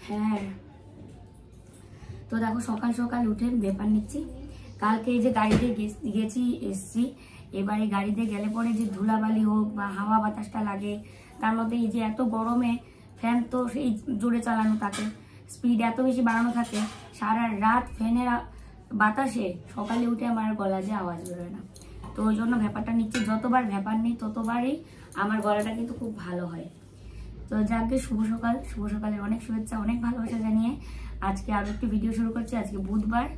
হ্যাঁ, তো দেখো সকাল সকাল উঠে ব্যাপার নিচ্ছি। কালকে এই যে গাড়িতে গেছি এসছি, এবারে গাড়িতে গেলে পরে যে ধুলাবালি হোক বা হাওয়া বাতাসটা লাগে, তার মধ্যে এই যে এত গরমে ফ্যান তো সেই জোরে চালানো থাকে, স্পিড এত বেশি বাড়ানো থাকে, সারা রাত ফ্যানের বাতাসে সকালে উঠে আমার গলা যে আওয়াজ বেরোয় না। তো ওই জন্য ব্যাপারটা নিচ্ছি, যতবার ব্যাপার নিই ততবারই আমার গলাটা কিন্তু খুব ভালো হয়। তো যাকে শুভ সকাল, শুভ সকালের অনেক শুভেচ্ছা, অনেক ভালোবাসা জানিয়ে আজকে আরও একটি ভিডিও শুরু করছি। আজকে বুধবার,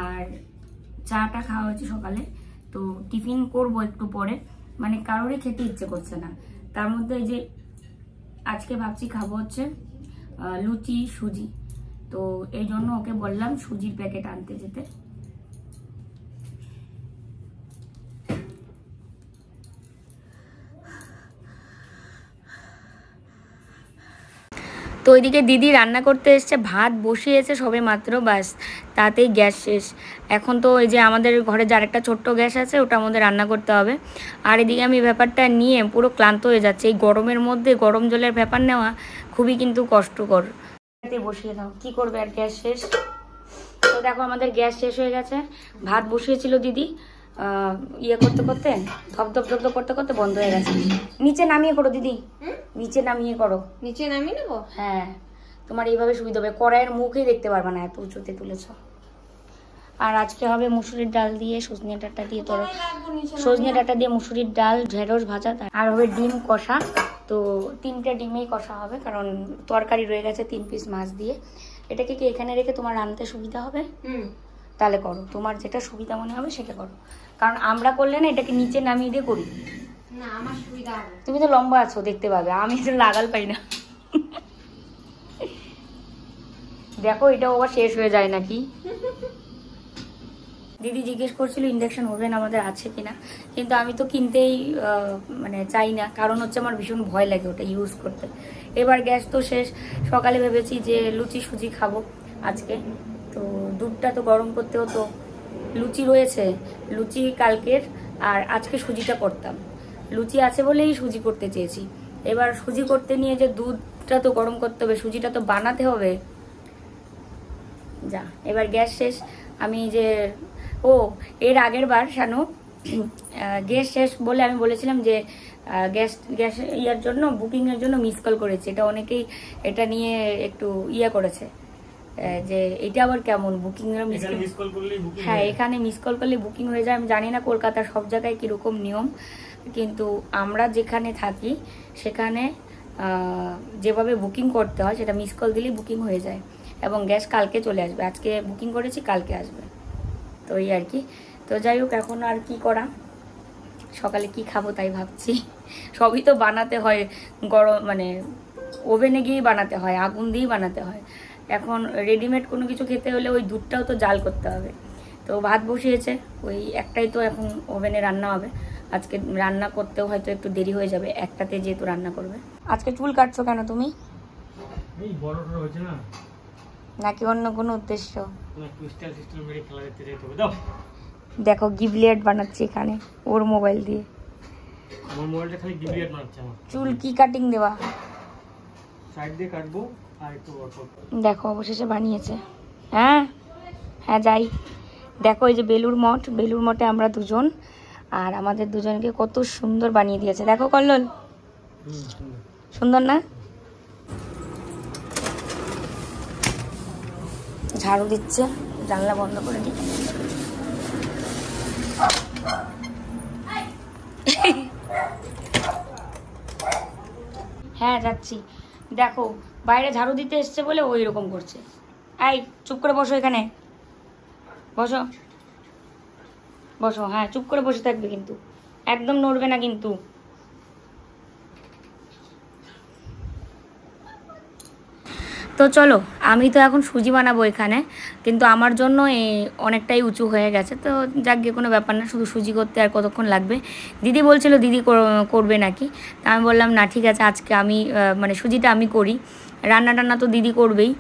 আর চাটা খাওয়া হয়েছে সকালে। তো টিফিন করব একটু পরে, মানে কারোরই খেতে ইচ্ছে করছে না। তার মধ্যে এই যে আজকে ভাবছি খাবো হচ্ছে লুচি সুজি। তো এই জন্য ওকে বললাম সুজির প্যাকেট আনতে যেতে। তো ওইদিকে দিদি রান্না করতে এসছে, ভাত বসিয়েছে সবে মাত্র, বাস তাতেই গ্যাস শেষ। এখন তো এই যে আমাদের ঘরে যার একটা ছোট্ট গ্যাস আছে, ওটার মধ্যে রান্না করতে হবে। আর এদিকে আমি ব্যাপারটা নিয়ে পুরো ক্লান্ত হয়ে যাচ্ছে। এই গরমের মধ্যে গরম জলের ব্যাপার নেওয়া খুবই কিন্তু কষ্টকর। বসিয়ে দাও, কি করবে, আর গ্যাস শেষ। তো দেখো আমাদের গ্যাস শেষ হয়ে গেছে। ভাত বসিয়েছিল দিদি, ইয়ে করতে করতে, ধপধপ ধপধপ করতে করতে বন্ধ হয়ে গেছে। নিচে নামিয়ে করো দিদি, নিচে নামিয়ে করো। নিচে নামিয়ে নেবো? হ্যাঁ, তোমার এইভাবে সুবিধা হবে, কড়াইয়ের মুখেই দেখতে পারবে না, এত উঁচুতে তুলেছ। আর আজকে হবে মুসুরির ডাল দিয়ে সজনে ডাঁটা দিয়ে, সজনে ডাঁটা দিয়ে মুসুরির ডাল, ঢেঁড়স ভাজা, আর হবে ডিম কষা। তো 3টে ডিমেই কষা হবে, কারণ তরকারি রয়ে গেছে 3 পিস মাছ দিয়ে। এটাকে কি এখানে রেখে তোমার রাঁধতে সুবিধা হবে? তাহলে করো, তোমার যেটা সুবিধা মনে হবে সেটা করো। কারণ আমরা করলে না এটাকে নিচে নামিয়ে দিয়ে করি না, আমার সুবিধা হবে। তুমি তো লম্বা আছো, দেখতে পাবে, আমি তো লাগাল পাই না। দেখো এটাও আবার শেষ হয়ে যায় নাকি। দিদি জিজ্ঞেস করছিল ইন্ডাকশন ওভেন আমাদের আছে কিনা, কিন্তু আমি তো কিনতেই মানে চাই না, কারণ হচ্ছে আমার ভীষণ ভয় লাগে ওটা ইউজ করতে। এবার গ্যাস তো শেষ। সকালে ভেবেছি যে লুচি সুজি খাবো আজকে, তো দুধটা তো গরম করতে হতো। লুচি রয়েছে, লুচি কালকের, আর আজকে সুজিটা করতাম। লুচি আছে বলেই সুজি করতে চেয়েছি। এবার সুজি করতে নিয়ে যে দুধটা তো গরম করতে হবে, সুজিটা তো বানাতে হবে। যা, এবার গ্যাস শেষ। আমি যে এর আগের বার শানু গ্যাস শেষ বলে আমি বলেছিলাম যে গ্যাস ইয়ার জন্য, বুকিংয়ের জন্য মিস কল করেছে। এটা অনেকেই এটা নিয়ে একটু করেছে যে এটা আবার কেমন, বুকিংয়ের মিস কল করলে। হ্যাঁ, এখানে মিস কল করলে বুকিং হয়ে যায়। আমি জানি না কলকাতার সব জায়গায় কীরকম নিয়ম, কিন্তু আমরা যেখানে থাকি সেখানে যেভাবে বুকিং করতে হয় সেটা মিস কল দিলেই বুকিং হয়ে যায়, এবং গ্যাস কালকে চলে আসবে। আজকে বুকিং করেছি, কালকে আসবে। তো এই আর কি। তো যাই হোক, এখন আর কি করা, সকালে কি খাবো তাই ভাবছি। সবই তো বানাতে হয় গরম, মানে ওভেনে গিয়েই বানাতে হয়, আগুন দিয়েই বানাতে হয়। এখন রেডিমেড কোনো কিছু খেতে হলে ওই দুধটাও তো জাল করতে হবে। তো ভাত বসিয়েছে, ওই একটাই তো এখন ওভেনে রান্না হবে। আজকে রান্না করতেও হয়তো একটু দেরি হয়ে যাবে, একটাতে যেহেতু রান্না করবে। আজকে চুল কাটছো কেন তুমি? এই বড়টা হয়েছে না, নাকি অন্য কোনো উদ্দেশ্য? টুইস্টার সিস্টেম মেরে খেলা দেখতে যেতে হবে। দাও, দেখো গিবলিয়েট বানাচ্ছি এখানে ওর মোবাইল দিয়ে। আমার মোবাইলটা খালি গিবলিয়েট বানাচ্ছে আমার। চুল কি কাটিং দেওয়া? সাইড দিয়ে কাটবো আর একটু অল্প। দেখো অবশেষে বানিয়েছে। হ্যাঁ হ্যাঁ, যাই। দেখো এই যে বেলুর মঠ, বেলুর মঠে আমরা দুজন, আর আমাদের দুজনকে কত সুন্দর বানিয়ে দিয়েছে। দেখো কল্লোল, সুন্দর না? ঝাড়ু দিচ্ছে, জানলা বন্ধ করে দিই। হ্যাঁ যাচ্ছি। দেখো বাইরে ঝাড়ু দিতে এসছে বলে ওই রকম করছে। এই চুপ করে বসো, এখানে বসো বসো। হ্যাঁ চুপ করে বসে থাকবে, কিন্তু একদম নড়বে না কিন্তু। তো চলো, আমি তো এখন সুজি বানাবো এখানে, কিন্তু আমার জন্য অনেকটাই উঁচু হয়ে গেছে। তো যাক গিয়ে কোনো ব্যাপার না, শুধু সুজি করতে আর কতক্ষণ লাগবে। দিদি বলছিল দিদি করবে নাকি, তা আমি বললাম না ঠিক আছে, আজকে আমি মানে সুজিটা আমি করি, রান্না টান্না তো দিদি করবেই,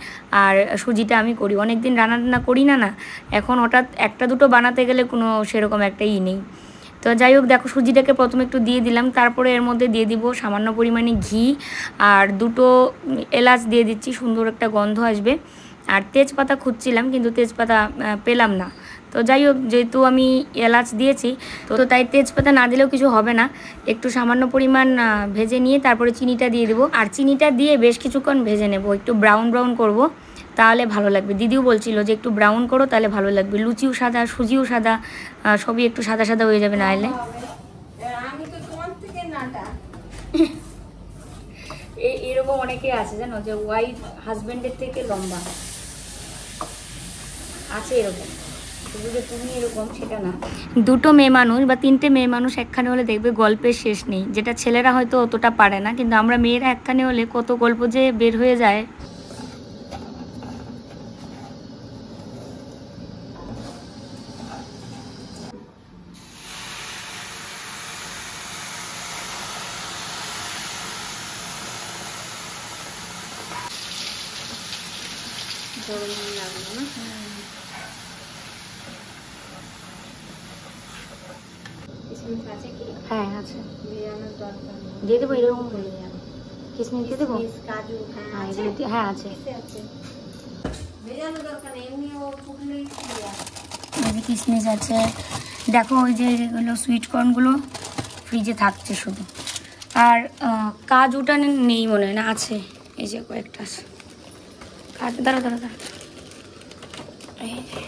আর সুজিটা আমি করি। অনেক দিন রান্না টান্না করি না, এখন হঠাৎ একটা দুটো বানাতে গেলে কোনো সেরকম একটা নেই। তো যাই হোক দেখো সুজিটাকে প্রথমে একটু দিয়ে দিলাম, তারপরে এর মধ্যে দিয়ে দিব সামান্য পরিমাণে ঘি আর 2টো এলাচ দিয়ে দিচ্ছি, সুন্দর একটা গন্ধ আসবে। আর তেজপাতা খুঁজছিলাম কিন্তু তেজপাতা পেলাম না। তো যাই হোক যেহেতু আমি এলাচ দিয়েছি তো তাই তেজপাতা না দিলেও কিছু হবে না। একটু সামান্য পরিমাণ ভেজে নিয়ে তারপরে চিনিটা দিয়ে দেবো, আর চিনিটা দিয়ে বেশ কিছুক্ষণ ভেজে নেব, একটু ব্রাউন ব্রাউন করব, তাহলে ভালো লাগবে। দিদিও বলছিল যে একটু ব্রাউন করো তাহলে ভালো লাগবে, লুচিও সাদা সুজিও সাদা, সবই একটু সাদা সাদা হয়ে যাবে না হলে। আমি তো তোমার থেকে নাটা। এরকম অনেকে আছে জানো যে ওয়াইফ হাজবেন্ডের থেকে লম্বা আছে, এরকম শুধু যে তুমি এরকম সেটা না। 2টো মেয়ে মানুষ বা 3টে মেয়ে মানুষ একখানে হলে দেখবে গল্পের শেষ নেই, যেটা ছেলেরা হয়তো অতটা পারে না, কিন্তু আমরা মেয়েরা একখানে হলে কত গল্প যে বের হয়ে যায়। কিসমিস আছে কি? হ্যাঁ আছে, ভেজানোর দরকার নেই। দিয়ে দেবো, এরকম হয়ে যাবে। কিসমিস দিয়ে দেবো? কিসমিস, কাজু, হ্যাঁ এগুলো হ্যাঁ আছে। কিসে আছে? ভেজানোর দরকার নেই, এমনি ও ফুটলেই ফুটে যায়। এই যে কিসমিস আছে, দেখো ওই যে এগুলো সুইট কর্নগুলো ফ্রিজে থাকছে শুধু। আর কাজুটা নেই মনে হয়, না আছে, এই যে কয়েকটা আছে কাজু। দাঁড়া দাঁড়া দাঁড়া, এই যে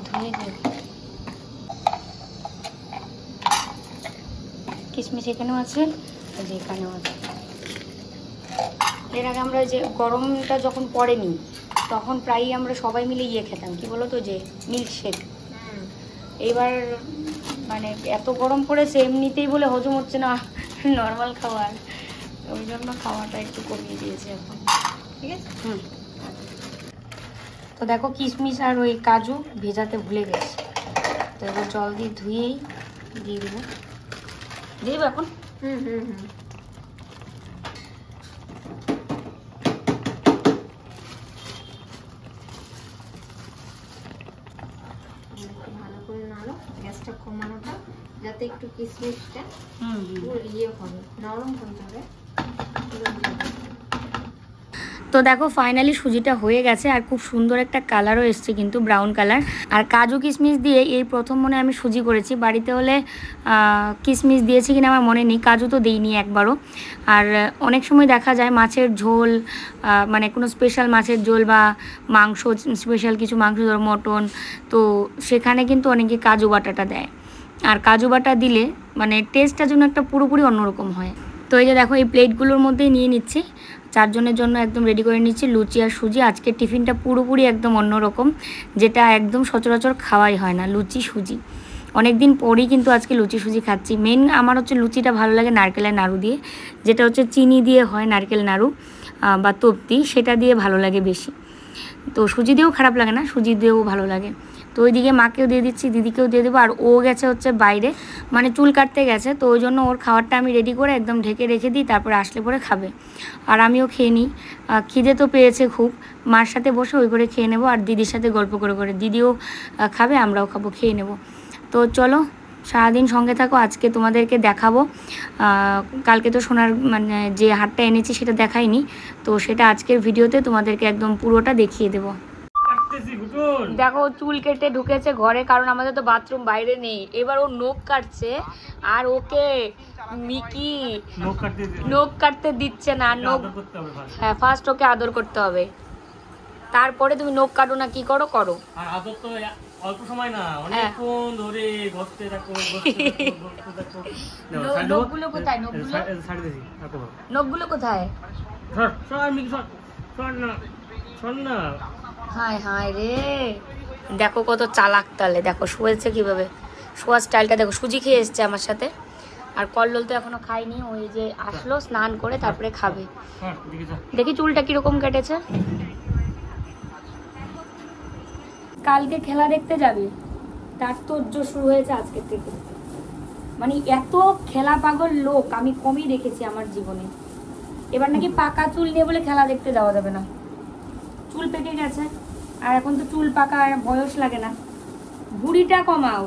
ধুয়ে দিয়ে কিসমিস এখানেও আছে, এই যে এখানেও আছে। এর আগে আমরা যে গরমটা যখন পড়েনি তখন প্রায়ই আমরা সবাই মিলে খেতাম, কি বলো তো, যে মিল্কশেক। এইবার মানে এত গরম পড়েছে, এমনিতেই বলে হজম হচ্ছে না নর্মাল খাবার, ওই জন্য খাওয়াটা একটু কমিয়ে দিয়েছে এখন। ঠিক আছে। তো দেখো কিশমিশ আর ওই কাজু ভেজাতে ভুলে গেছি, তো এবার জল দিয়ে ধুয়েই দিয়ে দেবো। দিয়ে দেবো এখন। ভালো করে নাড়ো, গ্যাসটা কমানোটা যাতে একটু কিশমিশটা ইয়ে হবে, নরম হয়ে যাবে। তো দেখো ফাইনালি সুজিটা হয়ে গেছে, আর খুব সুন্দর একটা কালারও এসছে কিন্তু, ব্রাউন কালার। আর কাজু কিশমিশ দিয়ে এই প্রথম মনে আমি সুজি করেছি, বাড়িতে হলে কিশমিশ দিয়েছি কিনা আমার মনে নেই, কাজু তো দিইনি একবারও। আর অনেক সময় দেখা যায় মাছের ঝোল, মানে কোনো স্পেশাল মাছের ঝোল বা মাংস, স্পেশাল কিছু মাংস, ধরো মটন, তো সেখানে কিন্তু অনেকে কাজু বাটাটা দেয়। আর কাজু বাটা দিলে মানে টেস্টটা যেন একটা পুরোপুরি অন্যরকম হয়। তো এই যে দেখো এই প্লেটগুলোর মধ্যেই নিয়ে নিচ্ছি, 4 জনের জন্য একদম রেডি করে নিচ্ছি লুচি আর সুজি। আজকের টিফিনটা পুরোপুরি একদম অন্যরকম, যেটা একদম সচরাচর খাওয়াই হয় না, লুচি সুজি। অনেক দিন পরেই কিন্তু আজকে লুচি সুজি খাচ্ছি। মেন আমার হচ্ছে লুচিটা ভালো লাগে নারকেলের নাড়ু দিয়ে, যেটা হচ্ছে চিনি দিয়ে হয়, নারকেল নাড়ু বা তপ্তি, সেটা দিয়ে ভালো লাগে বেশি। তো সুজি দিয়েও খারাপ লাগে না, সুজি দিয়েও ভালো লাগে। তো ওইদিকে মাকেও দিয়ে দিচ্ছি, দিদিকেও দিয়ে দেবো। আর ও গেছে হচ্ছে বাইরে, মানে চুল কাটতে গেছে, তো ওই জন্য ওর খাবারটা আমি রেডি করে একদম ঢেকে রেখে দিই, তারপরে আসলে পরে খাবে। আর আমিও খেয়ে নিই, খিদে তো পেয়েছে খুব, মার সাথে বসে ওই করে খেয়ে নেবো, আর দিদির সাথে গল্প করে করে, দিদিও খাবে আমরাও খাবো, খেয়ে নেব। তো চলো সারাদিন সঙ্গে থাকো, আজকে তোমাদেরকে দেখাবো। কালকে তো সোনার মানে যে হাটটা এনেছি সেটা দেখাইনি, তো সেটা আজকের ভিডিওতে তোমাদেরকে একদম পুরোটা দেখিয়ে দেবো। দেখো চুল কেটে ঢুকেছে ঘরে, কারণ আমাদের তো বাথরুম বাইরে নেই। এবার ও নখ কাটছে, আর ওকে মিকি নখ কাটতে দিচ্ছে না। নখ, হ্যাঁ ফার্স্ট ওকে আদর করতে হবে, তারপরে তুমি নখ কাটো না কি করো করো। আর আদর তো অল্প সময় না, অনেকক্ষণ ধরে ঘষতে থাকো, নখগুলো কোথায়? নখগুলো কোথায়? হায় হায় রে, দেখো কত চালাক, তাহলে দেখো শুয়েছে কিভাবে, শোয়ার স্টাইলটা দেখো। সুজি খেয়ে এসছে আমার সাথে, আর কল্লোল তো এখনো খাইনি, ওই যে আসলো স্নান করে তারপরে খাবে। দেখি চুলটা কিরকম কেটেছে। কালকে খেলা দেখতে যাবে, তার তোর্য শুরু হয়েছে আজকের থেকে। মানে এত খেলা পাগল লোক আমি কমই দেখেছি আমার জীবনে। এবার নাকি পাকা চুল নিয়ে বলে খেলা দেখতে যাওয়া যাবে না, চুল পেকে গেছে। আর এখন তো চুল পাকা বয়স লাগে না, ভুঁড়িটা কমাও।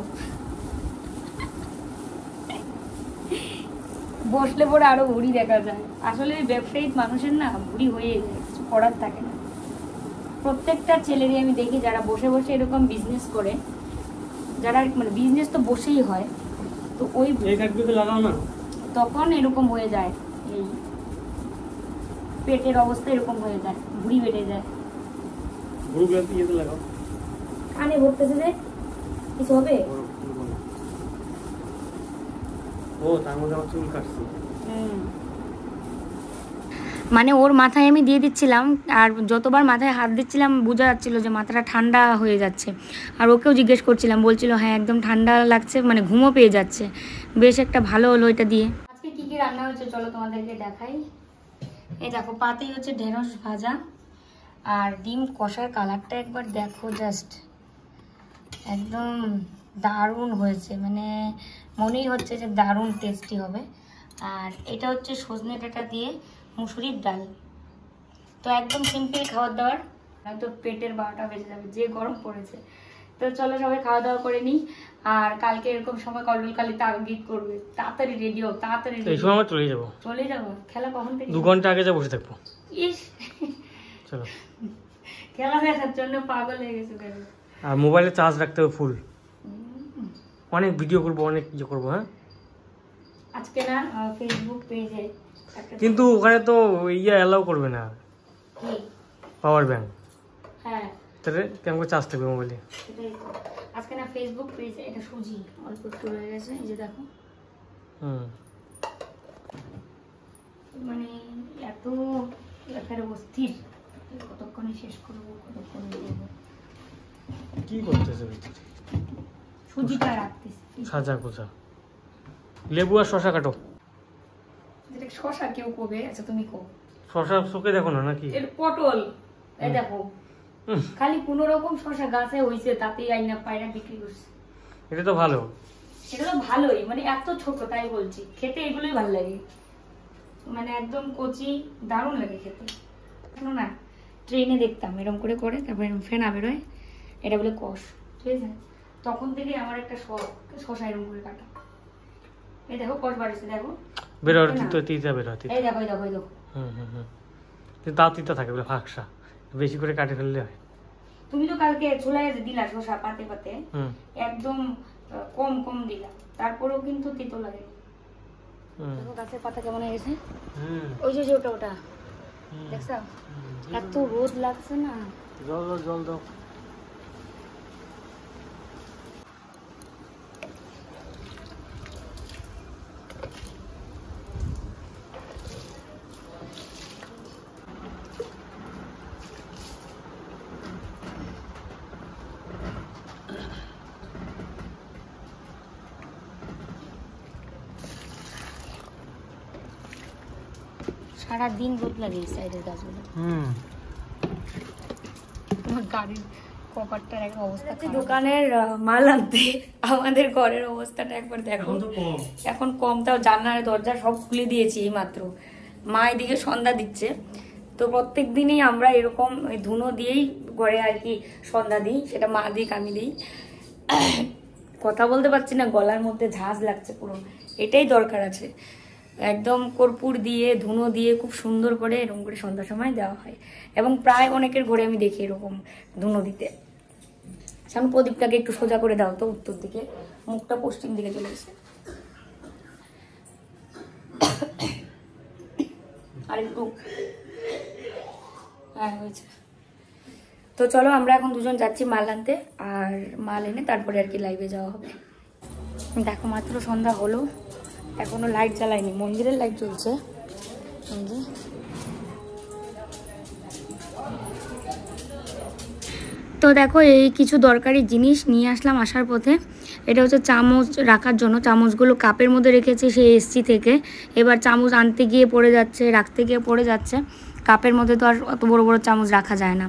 বসলে পরে আরো ভুঁড়ি দেখা যায়। আসলে ব্যবসায়িক মানুষের না ভুঁড়ি হয়ে যায়, কিছু করার থাকে না। প্রত্যেকটা ছেলেরই আমি দেখি যারা বসে বসে এরকম বিজনেস করে, যারা মানে বিজনেস তো বসেই হয়, তো ওই লাগাও না, তখন এরকম হয়ে যায়, এই পেটের অবস্থা এরকম হয়ে যায়, ভুঁড়ি বেড়ে যায়। লাগাও, কানে ভরতেছে যে কিছু হবে। ও তার মধ্যে আমার চুল কাটছে। মানে ওর মাথায় আমি দিয়ে দিচ্ছিলাম, আর যতবার মাথায় হাত দিচ্ছিলাম বোঝা যাচ্ছিল যে মাথাটা ঠান্ডা হয়ে যাচ্ছে। আর ওকেও জিজ্ঞেস করছিলাম, বলছিল হ্যাঁ একদম ঠান্ডা লাগছে, মানে ঘুমও পেয়ে যাচ্ছে। বেশ একটা ভালো হলো এটা দিয়ে। আজকে কি কি রান্না হয়েছে চলো তোমাদেরকে দেখাই। এই দেখো পাতেই হচ্ছে ঢেঁড়স ভাজা আর ডিম কষার কালারটা একবার দেখো, জাস্ট একদম দারুণ হয়েছে, মানে মনেই হচ্ছে যে দারুণ টেস্টি হবে। আর এটা হচ্ছে সজনে ডাঁটা দিয়ে মুসুরির ডাল। তো একদম সিম্পল খাবার দাবার, হয়তো পেটের 12টা বেজে যাবে, যে গরম পড়েছে। তো চলো সবাই খাওয়া দাওয়া করে নিই। আর কালকে এরকম সময় কলকালি তাগিদ করবে, তাড়াতাড়ি রেডি হোক, তাড়াতাড়ি। এই সময় আমরা চলে যাবো। চলে যাবো? খেলা কখন থেকে? 2 ঘন্টা আগে যা বসে থাকবো। ইস, চলো। খেলা দেখার জন্য পাগল হয়ে গেছে। আর মোবাইলে চার্জ রাখতে হবে ফুল, অনেক ভিডিও করবো, অনেক কিছু করবো। হ্যাঁ আজকে না ফেসবুক পেজে কিন্তু ওখানে তো ইয়া অ্যালাউ করবে না, পাওয়ার ব্যাংক। হ্যাঁ তাহলে কেমন চার্জ থাকবে মোবাইলে? সেটাই তো। আজকে না ফেসবুক পেজে এটা সুজি অল্প একটু রয়ে গেছে, এই যে দেখো। মানে এত একেবারে অস্থির, কতক্ষণে শেষ করবো, কতক্ষণে করবো। কি করতেছে সুজিটা রাখতেছি, সাজা গোজা। লেবু আর শশা কাটো। যেটা শশা কেউ কবে, আচ্ছা তুমি কো। শশা চোখে দেখো না নাকি? এর পটল এই দেখো, খালি কোনো রকম শশা গাছে হইছে, তাতেই আইনা পায়রা বিক্রি করছে। এটা তো ভালো, এটা তো ভালোই, মানে এত ছোট তাই বলছি, খেতে এগুলোই ভালো লাগে, মানে একদম কচি, দারুণ লাগে খেতে। শোনো না, ট্রেনে দেখতাম এরকম করে করে, তারপরে এরকম ফেনা বেরোয়, এটা বলে কষ, ঠিক আছে? তখন থেকে আমার একটা শখ শশা এরকম করে কাটা। এই দেখো কষ বাড়িছে, দেখো বেরো, তিতা বেরো, এই দেখো এই দেখো এই দেখো। কিন্তু তাও তিতা থাকে বলে, ফাঁকসা বেশি করে কাটে ফেললে হয়। তুমি তো কালকে ছোলাই দিলা শশা পাতে পাতে, একদম কম কম দিলা, তারপরেও কিন্তু তিতো লাগে। গাছের পাতা কেমন হয়ে গেছে, ওই যে ওটা ওটা দেখছো, এত রোদ লাগছে না। জল দাও, জল দাও। সারাদিন রোদ লাগে এই সাইডের গাছগুলো। আমার গাড়ির কভারটার একটা অবস্থা, দোকানের মাল আনতে আমাদের ঘরের অবস্থাটা একবার দেখো। এখন কম, তাও জানলার দরজা সব খুলে দিয়েছি এই মাত্র। মা এদিকে সন্ধ্যা দিচ্ছে, তো প্রত্যেক দিনই আমরা এরকম ধুনো দিয়েই ঘরে আর কি সন্ধ্যা দিই, সেটা মা দিক আমি দিই। কথা বলতে পারছি না, গলার মধ্যে ঝাঁজ লাগছে পুরো, এটাই দরকার আছে। একদম কর্পূর দিয়ে ধুনো দিয়ে খুব সুন্দর করে এরকম করে সন্ধ্যার সময় দেওয়া হয়, এবং প্রায় অনেকের ঘরে আমি দেখি এরকম ধুনো দিতে। সামনে প্রদীপটাকে একটু সোজা করে দাও তো, উত্তর দিকে, মুখটা পশ্চিম দিকে চলে এসে। আর একটু, হ্যাঁ হয়েছে। তো চলো আমরা এখন দুজন যাচ্ছি মাল আনতে, আর মাল এনে তারপরে আর কি লাইভে যাওয়া হবে। দেখো মাত্র সন্ধ্যা হলো, এখনো লাইট জ্বালায়নি, মন্দিরের লাইট জ্বলছে। তো দেখো এই কিছু দরকারি জিনিস নিয়ে আসলাম আসার পথে। এটা হচ্ছে চামচ রাখার জন্য, চামচগুলো কাপের মধ্যে রেখেছি সেই এসসি থেকে। এবার চামচ আনতে গিয়ে পড়ে যাচ্ছে, রাখতে গিয়ে পড়ে যাচ্ছে, কাপের মধ্যে তো আর অত বড় বড় চামচ রাখা যায় না।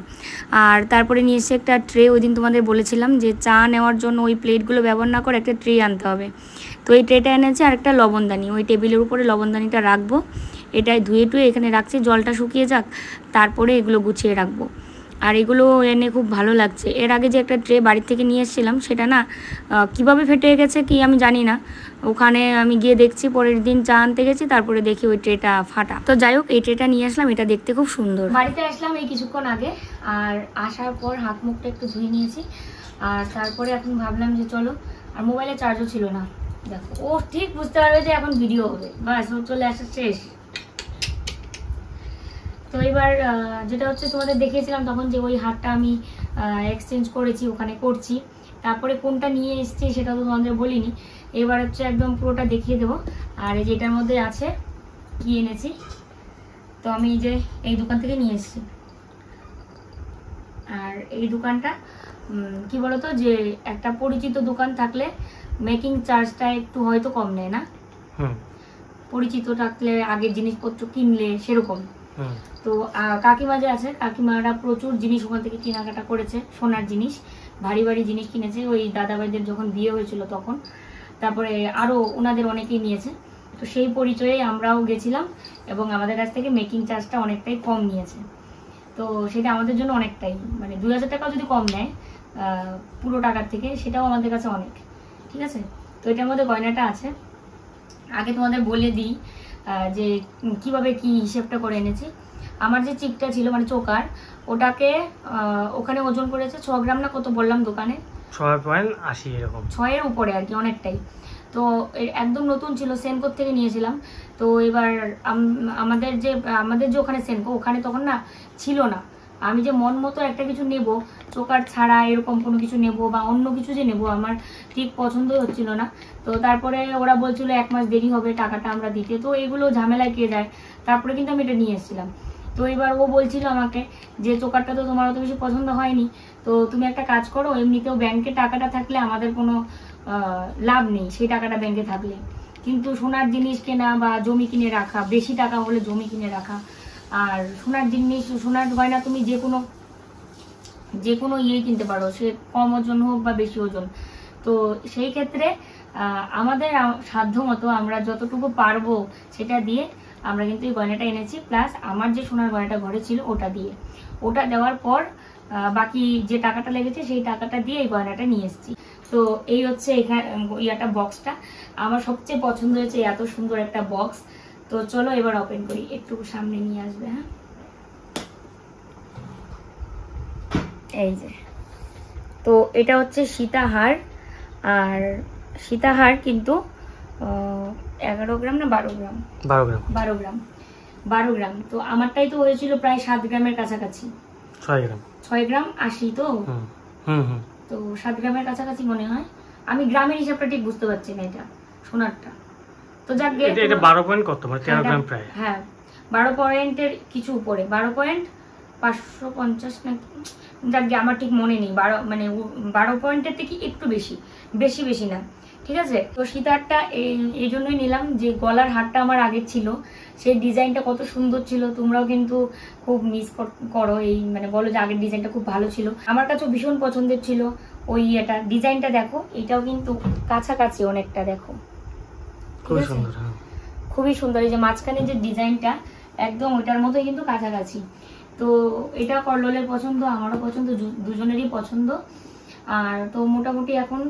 আর তারপরে নিয়ে এসে একটা ট্রে, ওই দিন তোমাদের বলেছিলাম যে চা নেওয়ার জন্য ওই প্লেটগুলো ব্যবহার না করে একটা ট্রে আনতে হবে। তো এই ট্রেটা এনেছে, আর একটা লবণদানি, ওই টেবিলের উপরে লবণদানিটা রাখবো। এটাই ধুয়ে টুয়ে এখানে রাখছি, জলটা শুকিয়ে যাক, তারপরে এগুলো গুছিয়ে রাখবো। আর এগুলো এনে খুব ভালো লাগছে। এর আগে যে একটা ট্রে বাড়ির থেকে নিয়ে এসেছিলাম, সেটা না কিভাবে ফেটে গেছে কি আমি জানি না। ওখানে আমি গিয়ে দেখছি, পরের দিন চা আনতে গেছি, তারপরে দেখি ওই ট্রেটা ফাটা। তো যাই হোক, এই ট্রেটা নিয়ে আসলাম, এটা দেখতে খুব সুন্দর। বাড়িতে আসলাম এই কিছুক্ষণ আগে, আর আসার পর হাত মুখটা একটু ধুয়ে নিয়েছি, আর তারপরে এখন ভাবলাম যে চলো, আর মোবাইলে চার্জও ছিল না। দেখো, ও ঠিক বুঝতে পারবে যে এখন ভিডিও হবে, বাস ও চলে আসা শেষ। তো এবার যেটা হচ্ছে, তোমাদের দেখিয়েছিলাম তখন যে ওই হারটা আমি এক্সচেঞ্জ করেছি, ওখানে করছি। তারপরে কোনটা নিয়ে এসেছি সেটা তো তোমাদের বলিনি। এবার হচ্ছে একদম পুরোটা দেখিয়ে দেবো। আর এই যেটার মধ্যে আছে কি এনেছি, তো আমি যে এই দোকান থেকে নিয়ে এসেছি। আর এই দোকানটা কি বলতো, যে একটা পরিচিত দোকান থাকলে মেকিং চার্জটা একটু হয়তো কম নেয় না, পরিচিত থাকলে আগের জিনিসপত্র কিনলে সেরকম। তো কাকিমা যে আছে, কাকিমারা প্রচুর জিনিস ওখান থেকে কেনাকাটা করেছে, সোনার জিনিস, ভারী ভারী জিনিস কিনেছে ওই দাদাভাইদের যখন বিয়ে হয়েছিল তখন। তারপরে আরও ওনাদের অনেকেই নিয়েছে। তো সেই পরিচয়ে আমরাও গেছিলাম, এবং আমাদের কাছ থেকে মেকিং চার্জটা অনেকটাই কম নিয়েছে। তো সেটা আমাদের জন্য অনেকটাই, মানে 2000 টাকাও যদি কম নেয় পুরো টাকার থেকে, সেটাও আমাদের কাছে অনেক। ঠিক আছে, তো এটার মধ্যে গয়নাটা আছে। আগে তোমাদের বলে দিই যে কিভাবে কি হিসেবটা করে এনেছি। আমার যে চিপটা ছিল, মানে চোকার, ওটাকে ওখানে ওজন করেছে 6 গ্রাম না কত বললাম দোকানে, 6.80 এরকম, 6-এর উপরে আর কি, অনেকটাই। তো একদম নতুন ছিল, সেনকোর থেকে নিয়েছিলাম। তো এবার আমাদের যে ওখানে সেনকো, ওখানে তখন না ছিল না। আমি যে মন মতো একটা কিছু নেব, চোকার ছাড়া এরকম কোনো কিছু নেব বা অন্য কিছু যে নেব, আমার ঠিক পছন্দই হচ্ছিল না। তো তারপরে ওরা বলছিল 1 মাস দেরি হবে টাকাটা আমরা দিতে, তো এগুলো ঝামেলায় কে যায়। তারপরে কিন্তু আমি এটা নিয়ে এসেছিলাম। তো এবার ও বলছিল আমাকে যে চোকারটা তো তোমার অত বেশি পছন্দ হয়নি, তো তুমি একটা কাজ করো, এমনিতেও ব্যাংকে টাকাটা থাকলে আমাদের কোনো লাভ নেই সেই টাকাটা ব্যাংকে থাকলে, কিন্তু সোনার জিনিস কেনা বা জমি কিনে রাখা, বেশি টাকা হলে জমি কিনে রাখা, আর সোনার জিনিস, সোনার গয়না তুমি যে কোনো ইয়ে কিনতে পারো, সে কম ওজন হোক বা বেশি ওজন। তো সেই ক্ষেত্রে আমাদের সাধ্য মতো আমরা যতটুকু পারবো সেটা দিয়ে আমরা কিন্তু এই গয়নাটা এনেছি। প্লাস আমার যে সোনার গয়নাটা ঘরে ছিল ওটা দেওয়ার পর বাকি যে টাকাটা লেগেছে সেই টাকাটা দিয়ে এই গয়নাটা নিয়ে এসেছি। তো এই হচ্ছে এখানে ইয়াটা, বক্সটা আমার সবচেয়ে পছন্দ হয়েছে, এত সুন্দর একটা বক্স। তো চলো এবার ওপেন করি, একটু সামনে নিয়ে আসবে। হ্যাঁ, এই যে, তো এটা হচ্ছে সীতাহার। আর সীতাহার কিন্তু 11 গ্রাম না 12 গ্রাম, 12 গ্রাম। তো আমারটাই তো হয়েছিল প্রায় 7 গ্রামের কাছাকাছি, 6 গ্রাম 80, তো 7 গ্রামের কাছাকাছি মনে হয়। আমি গ্রামের হিসাবটা ঠিক বুঝতে পারছি না এটা সোনারটা। তো যাক, এটা 12 পয়েন্ট কত, মানে 13 গ্রাম প্রায়। হ্যাঁ, 12 পয়েন্টের কিছু উপরে, 12.550 না, যাক আমার ঠিক মনে নেই। 12 পয়েন্টের থেকে একটু বেশি না। ঠিক আছে, তো সীতাহারটা এই জন্যই নিলাম যে গলার হারটা আমার আগে ছিল, সেই ডিজাইনটা কত সুন্দর ছিল। তোমরাও কিন্তু খুব মিস করো, এই মানে বলো যে আগের ডিজাইনটা খুব ভালো ছিল। আমার কাছেও ভীষণ পছন্দের ছিল ওই এটা ডিজাইনটা। দেখো, এটাও কিন্তু কাছাকাছি অনেকটা, দেখো খুবই সুন্দর। এই যে মাঝখানে যে ডিজাইনটা একদম ওইটার মতোই কিন্তু কাছাকাছি। তো এটা কল্লোলের পছন্দ, আমারও পছন্দ, দুজনেরই পছন্দ। আর তো মোটামুটি এখন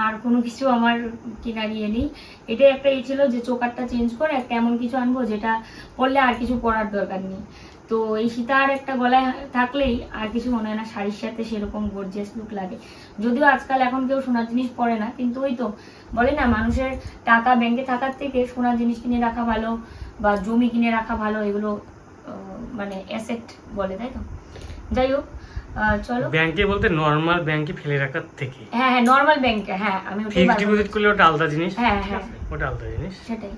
আর কোনো কিছু আমার কেনার ইয়ে নেই। এটাই একটা ই ছিল যে চোকারটা চেঞ্জ করে একটা এমন কিছু আনবো যেটা পরলে আর কিছু পরার দরকার নেই। তো এই সীতাহার একটা গলায় থাকলেই আর কিছু মনে হয় না, শাড়ির সাথে সেরকম গর্জিয়াস লুক লাগে। যদিও আজকাল এখন কেউ সোনার জিনিস পরে না, কিন্তু ওই তো বলে না, মানুষের টাকা ব্যাংকে থাকার থেকে সোনার জিনিস কিনে রাখা ভালো বা জমি কিনে রাখা ভালো, এগুলো মানে অ্যাসেট বলে, তাই তো। যাই হোক, চলো। ব্যাংকে বলতে নরমাল ব্যাংকে ফেলে রাখার থেকে, হ্যাঁ নরমাল ব্যাংকে, হ্যাঁ আমি ফিক্সড ডিপোজিট করলে ওটা আলাদা জিনিস। হ্যাঁ, ওটা আলাদা জিনিস, সেটাই।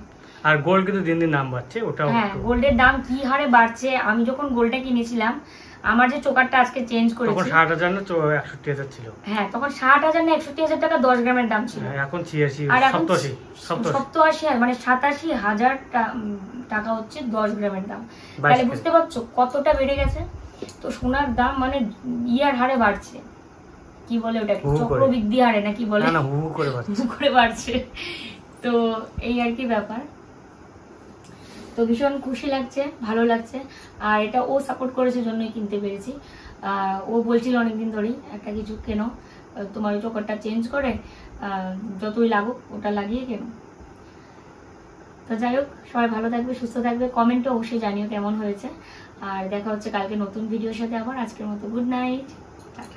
আর গোল্ড কিন্তু দিন দিন দাম বাড়ছে, ওটাও। হ্যাঁ, গোল্ডের দাম কি হারে বাড়ছে। আমি যখন গোল্ডটা কিনেছিলাম, আমার যে চোকারটা আজকে চেঞ্জ করেছি, তখন 60,000 না 61,000 ছিল। হ্যাঁ, তখন 60,000 না 61,000 টাকা 10 গ্রামের দাম ছিল। এখন 86, আর এখন 87, মানে 87,000 টাকা হচ্ছে 10 গ্রামের দাম। তাহলে বুঝতে পারছো কতটা বেড়ে গেছে। তো সোনার দাম মানে ইয়ার হারে বাড়ছে, কি বলে ওটা, চক্রবৃদ্ধি হারে না কি বলে, না হু করে বাড়ছে। তো এই আর কি ব্যাপার। তো ভীষণ খুশি লাগছে, ভালো লাগছে। আর এটা ও সাপোর্ট করেছে জন্যই কিনতে পেরেছি। ও বলছিল অনেকদিন ধরেই একটা কিছু কেনো, তোমার ওই চোখটা চেঞ্জ করে যতই লাগুক ওটা লাগিয়ে কেনো। তো যাই হোক, সবাই ভালো থাকবে, সুস্থ থাকবে, কমেন্টে অবশ্যই জানিও কেমন হয়েছে। আর দেখা হচ্ছে কালকে নতুন ভিডিওর সাথে আবার। আজকের মতো গুড নাইট, টাটা।